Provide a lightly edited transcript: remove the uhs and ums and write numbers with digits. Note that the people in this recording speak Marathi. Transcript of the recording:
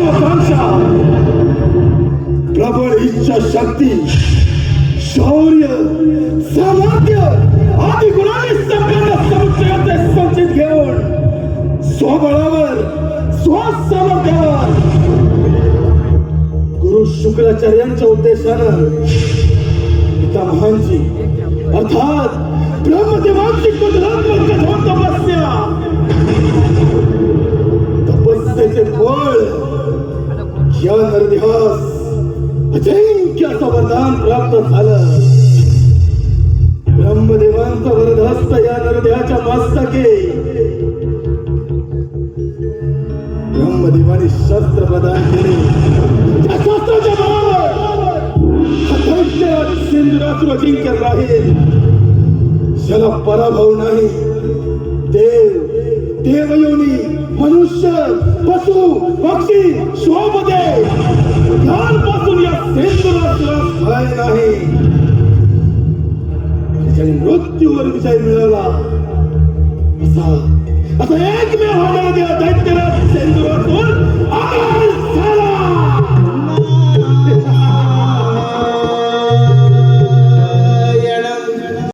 महत्वाकांक्षा, प्रबळ इच्छा शक्ती, शौर्य, सामर्थ्य आदी गुणांनी संपन्न समुच्चयाचे संचित घेऊन स्वबळावर स्वसामर्थ्यावर गुरु शुक्राचार्यांच्या उद्देशानं पितामहांची अर्थात ब्रह्मदेवांची कुदरत्मक कठोर तपस्येचे फळ या नरदेहास अजिंक्य असं वरदान प्राप्त झालं. ब्रह्मदेवांचा वरदहस्त या नरदेहाच्या मस्तके. ब्रह्मदेवाने शस्त्र प्रदान केले. त्या शस्त्राच्या बळावर सिंधुरासुर अजिंक्य राहील. ज्याला पराभव नाही. देवयोनी, मनुष्य, पशु, पक्षी, शोभदे यांपासून या सिंधुरासुरास भय नाही. ज्याने मृत्यूवर विजय मिळवला असा एकमेव होणारा दैत्यराज सिंधुरासुर